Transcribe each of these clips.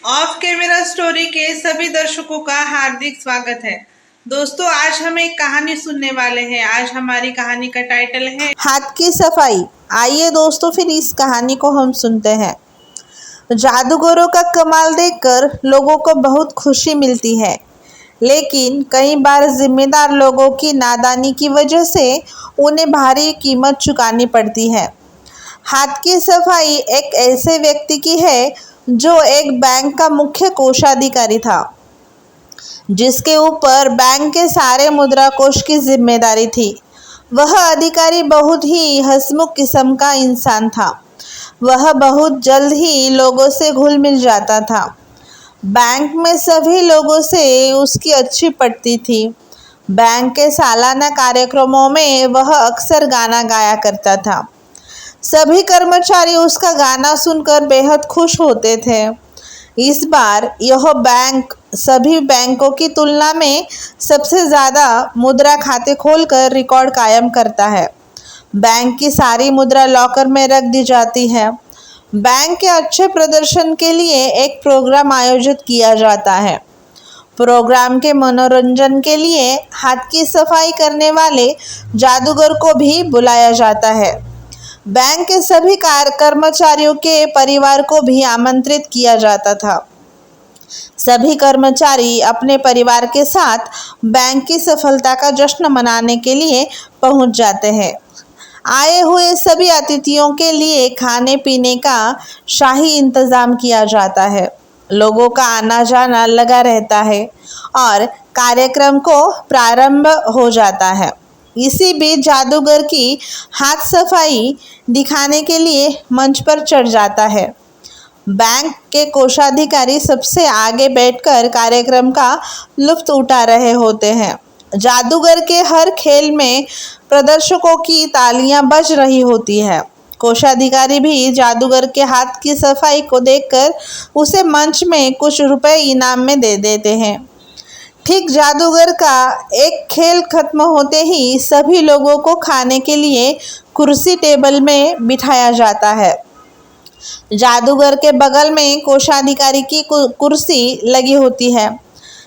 Of camera story के सभी दर्शकों का हार्दिक स्वागत है। दोस्तों, आज हम एक कहानी सुनने वाले हैं। आज हमारी कहानी का टाइटल है हाथ की सफाई। आइए दोस्तों, फिर इस कहानी को हम सुनते हैं। जादूगरों का कमाल देखकर लोगों को बहुत खुशी मिलती है, लेकिन कई बार जिम्मेदार लोगों की नादानी की वजह से उन्हें भारी कीमत चुकानी पड़ती है। हाथ की सफाई एक ऐसे व्यक्ति की है जो एक बैंक का मुख्य कोषाधिकारी था, जिसके ऊपर बैंक के सारे मुद्रा कोष की जिम्मेदारी थी। वह अधिकारी बहुत ही हंसमुख किस्म का इंसान था। वह बहुत जल्द ही लोगों से घुल मिल जाता था। बैंक में सभी लोगों से उसकी अच्छी पटती थी। बैंक के सालाना कार्यक्रमों में वह अक्सर गाना गाया करता था। सभी कर्मचारी उसका गाना सुनकर बेहद खुश होते थे। इस बार यह बैंक सभी बैंकों की तुलना में सबसे ज़्यादा मुद्रा खाते खोलकर रिकॉर्ड कायम करता है। बैंक की सारी मुद्रा लॉकर में रख दी जाती है। बैंक के अच्छे प्रदर्शन के लिए एक प्रोग्राम आयोजित किया जाता है। प्रोग्राम के मनोरंजन के लिए हाथ की सफाई करने वाले जादूगर को भी बुलाया जाता है। बैंक के सभी कर्मचारियों के परिवार को भी आमंत्रित किया जाता था। सभी कर्मचारी अपने परिवार के साथ बैंक की सफलता का जश्न मनाने के लिए पहुंच जाते हैं। आए हुए सभी अतिथियों के लिए खाने पीने का शाही इंतजाम किया जाता है। लोगों का आना जाना लगा रहता है और कार्यक्रम को प्रारंभ हो जाता है। इसी बीच जादूगर की हाथ सफाई दिखाने के लिए मंच पर चढ़ जाता है। बैंक के कोषाधिकारी सबसे आगे बैठकर कार्यक्रम का लुत्फ उठा रहे होते हैं। जादूगर के हर खेल में प्रदर्शकों की तालियां बज रही होती है। कोषाधिकारी भी जादूगर के हाथ की सफाई को देखकर उसे मंच में कुछ रुपए इनाम में दे देते हैं। ठीक जादूगर का एक खेल खत्म होते ही सभी लोगों को खाने के लिए कुर्सी टेबल में बिठाया जाता है। जादूगर के बगल में कोषाधिकारी की कुर्सी लगी होती है।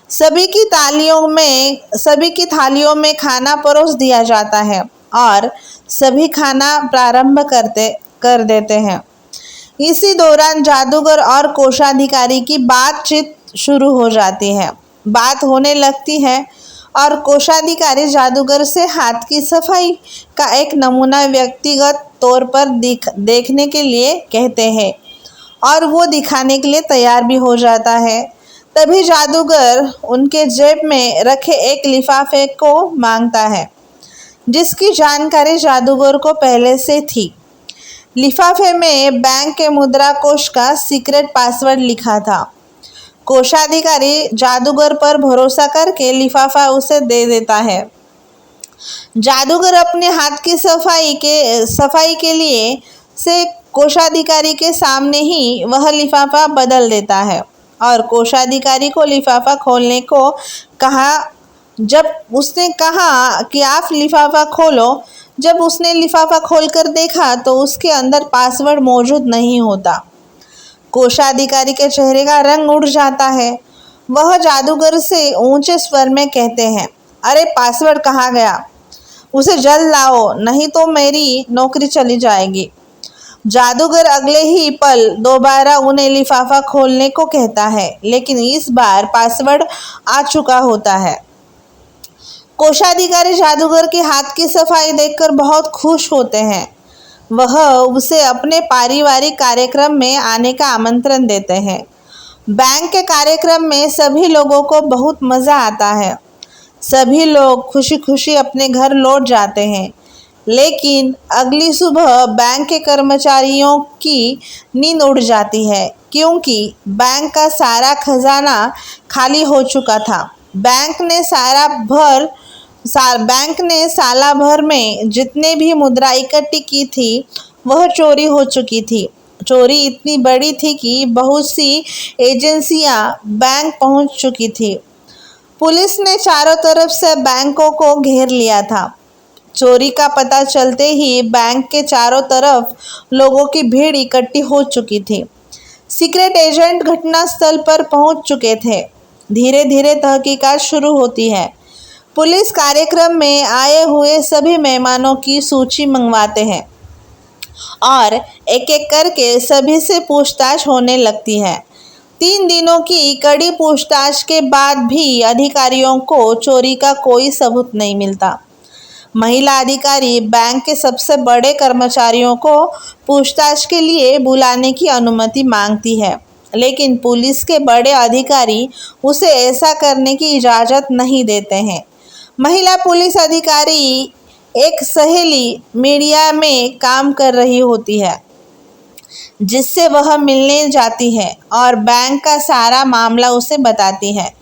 सभी की थालियों में खाना परोस दिया जाता है और सभी खाना प्रारंभ कर देते हैं। इसी दौरान जादूगर और कोषाधिकारी की बातचीत शुरू हो जाती है। बात होने लगती है और कोषाधिकारी जादूगर से हाथ की सफाई का एक नमूना व्यक्तिगत तौर पर देखने के लिए कहते हैं और वो दिखाने के लिए तैयार भी हो जाता है। तभी जादूगर उनके जेब में रखे एक लिफाफे को मांगता है, जिसकी जानकारी जादूगर को पहले से थी। लिफाफे में बैंक के मुद्रा कोष का सीक्रेट पासवर्ड लिखा था। कोषाधिकारी जादूगर पर भरोसा करके लिफाफा उसे दे देता है। जादूगर अपने हाथ की सफाई के लिए से कोषाधिकारी के सामने ही वह लिफाफा बदल देता है और कोषाधिकारी को लिफाफा खोलने को कहा। जब उसने कहा कि आप लिफाफा खोलो, जब उसने लिफाफा खोलकर देखा तो उसके अंदर पासवर्ड मौजूद नहीं होता। कोषाधिकारी के चेहरे का रंग उड़ जाता है। वह जादूगर से ऊंचे स्वर में कहते हैं, अरे पासवर्ड कहाँ गया? उसे जल्द लाओ, नहीं तो मेरी नौकरी चली जाएगी। जादूगर अगले ही पल दोबारा उन्हें लिफाफा खोलने को कहता है, लेकिन इस बार पासवर्ड आ चुका होता है। कोषाधिकारी जादूगर के हाथ की सफाई देखकर बहुत खुश होते हैं। वह उसे अपने पारिवारिक कार्यक्रम में आने का आमंत्रण देते हैं। बैंक के कार्यक्रम में सभी लोगों को बहुत मज़ा आता है। सभी लोग खुशी खुशी अपने घर लौट जाते हैं, लेकिन अगली सुबह बैंक के कर्मचारियों की नींद उड़ जाती है, क्योंकि बैंक का सारा खजाना खाली हो चुका था। बैंक ने साल भर में जितने भी मुद्रा इकट्ठी की थी वह चोरी हो चुकी थी। चोरी इतनी बड़ी थी कि बहुत सी एजेंसियां बैंक पहुंच चुकी थी। पुलिस ने चारों तरफ से बैंकों को घेर लिया था। चोरी का पता चलते ही बैंक के चारों तरफ लोगों की भीड़ इकट्ठी हो चुकी थी। सीक्रेट एजेंट घटनास्थल पर पहुंच चुके थे। धीरे धीरे तहकीकात शुरू होती है। पुलिस कार्यक्रम में आए हुए सभी मेहमानों की सूची मंगवाते हैं और एक एक करके सभी से पूछताछ होने लगती है। 3 दिनों की कड़ी पूछताछ के बाद भी अधिकारियों को चोरी का कोई सबूत नहीं मिलता। महिला अधिकारी बैंक के सबसे बड़े कर्मचारियों को पूछताछ के लिए बुलाने की अनुमति मांगती है, लेकिन पुलिस के बड़े अधिकारी उसे ऐसा करने की इजाज़त नहीं देते हैं। महिला पुलिस अधिकारी एक सहेली मीडिया में काम कर रही होती है, जिससे वह मिलने जाती है और बैंक का सारा मामला उसे बताती है।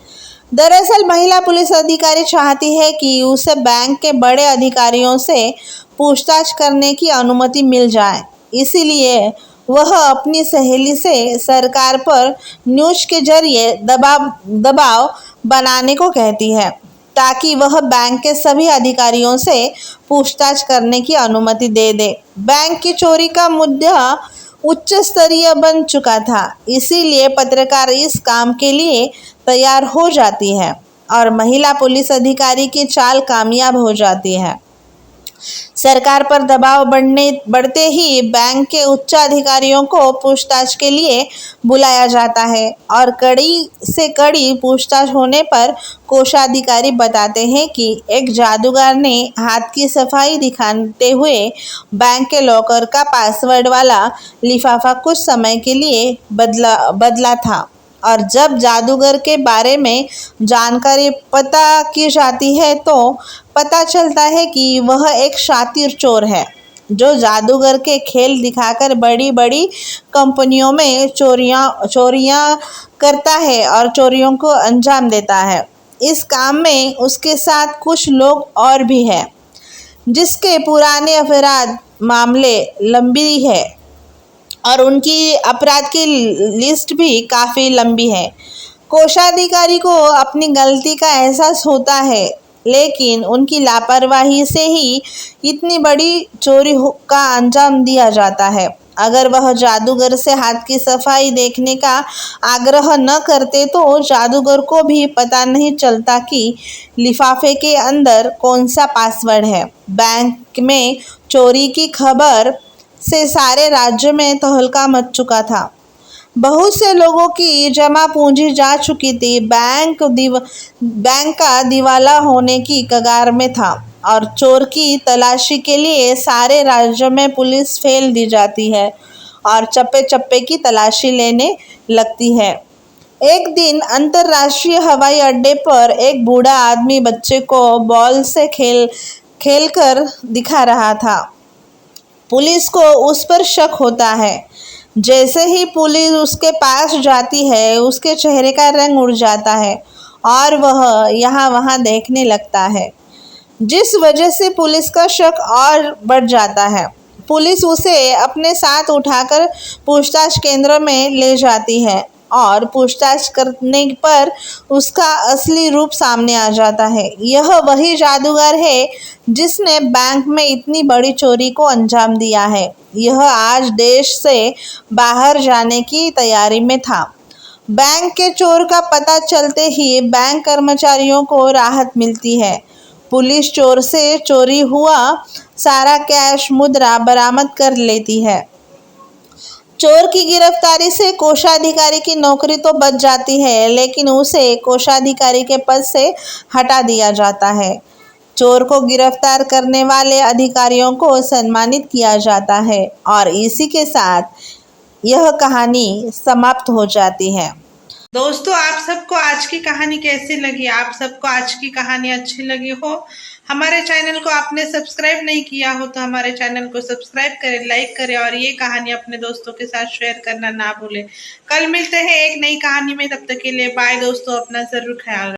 दरअसल महिला पुलिस अधिकारी चाहती है कि उसे बैंक के बड़े अधिकारियों से पूछताछ करने की अनुमति मिल जाए, इसीलिए वह अपनी सहेली से सरकार पर न्यूज़ के जरिए दबाव बनाने को कहती है, ताकि वह बैंक के सभी अधिकारियों से पूछताछ करने की अनुमति दे दे। बैंक की चोरी का मुद्दा उच्च स्तरीय बन चुका था, इसीलिए पत्रकार इस काम के लिए तैयार हो जाती है और महिला पुलिस अधिकारी की चाल कामयाब हो जाती है। सरकार पर दबाव बढ़ते ही बैंक के उच्च अधिकारियों को पूछताछ के लिए बुलाया जाता है और कड़ी से कड़ी पूछताछ होने पर कोषाधिकारी बताते हैं कि एक जादूगर ने हाथ की सफाई दिखाते हुए बैंक के लॉकर का पासवर्ड वाला लिफाफा कुछ समय के लिए बदला था और जब जादूगर के बारे में जानकारी पता की जाती है तो पता चलता है कि वह एक शातिर चोर है जो जादूगर के खेल दिखाकर बड़ी बड़ी कंपनियों में चोरियां करता है और चोरियों को अंजाम देता है। इस काम में उसके साथ कुछ लोग और भी हैं, जिसके पुराने अपराध मामले लंबी है और उनकी अपराध की लिस्ट भी काफ़ी लंबी है। कोषाधिकारी को अपनी गलती का एहसास होता है, लेकिन उनकी लापरवाही से ही इतनी बड़ी चोरी का अंजाम दिया जाता है। अगर वह जादूगर से हाथ की सफाई देखने का आग्रह न करते तो जादूगर को भी पता नहीं चलता कि लिफाफे के अंदर कौन सा पासवर्ड है। बैंक में चोरी की खबर से सारे राज्य में तहलका मच चुका था। बहुत से लोगों की जमा पूंजी जा चुकी थी। बैंक का दिवाला होने की कगार में था और चोर की तलाशी के लिए सारे राज्य में पुलिस फैल दी जाती है और चप्पे चप्पे की तलाशी लेने लगती है। एक दिन अंतर्राष्ट्रीय हवाई अड्डे पर एक बूढ़ा आदमी बच्चे को बॉल से खेल कर दिखा रहा था। पुलिस को उस पर शक होता है। जैसे ही पुलिस उसके पास जाती है, उसके चेहरे का रंग उड़ जाता है और वह यहाँ वहाँ देखने लगता है, जिस वजह से पुलिस का शक और बढ़ जाता है। पुलिस उसे अपने साथ उठाकर पूछताछ केंद्र में ले जाती है और पूछताछ करने पर उसका असली रूप सामने आ जाता है। यह वही जादूगर है जिसने बैंक में इतनी बड़ी चोरी को अंजाम दिया है। यह आज देश से बाहर जाने की तैयारी में था। बैंक के चोर का पता चलते ही बैंक कर्मचारियों को राहत मिलती है। पुलिस चोर से चोरी हुआ सारा कैश मुद्रा बरामद कर लेती है। चोर की गिरफ्तारी से कोषाधिकारी की नौकरी तो बच जाती है, लेकिन उसे कोषाधिकारी के पद से हटा दिया जाता है। चोर को गिरफ्तार करने वाले अधिकारियों को सम्मानित किया जाता है और इसी के साथ यह कहानी समाप्त हो जाती है। दोस्तों, आप सबको आज की कहानी कैसी लगी? आप सबको आज की कहानी अच्छी लगी हो? हमारे चैनल को आपने सब्सक्राइब नहीं किया हो तो हमारे चैनल को सब्सक्राइब करें, लाइक करें और ये कहानी अपने दोस्तों के साथ शेयर करना ना भूलें। कल मिलते हैं एक नई कहानी में, तब तक के लिए बाय दोस्तों, अपना जरूर ख्याल रखें।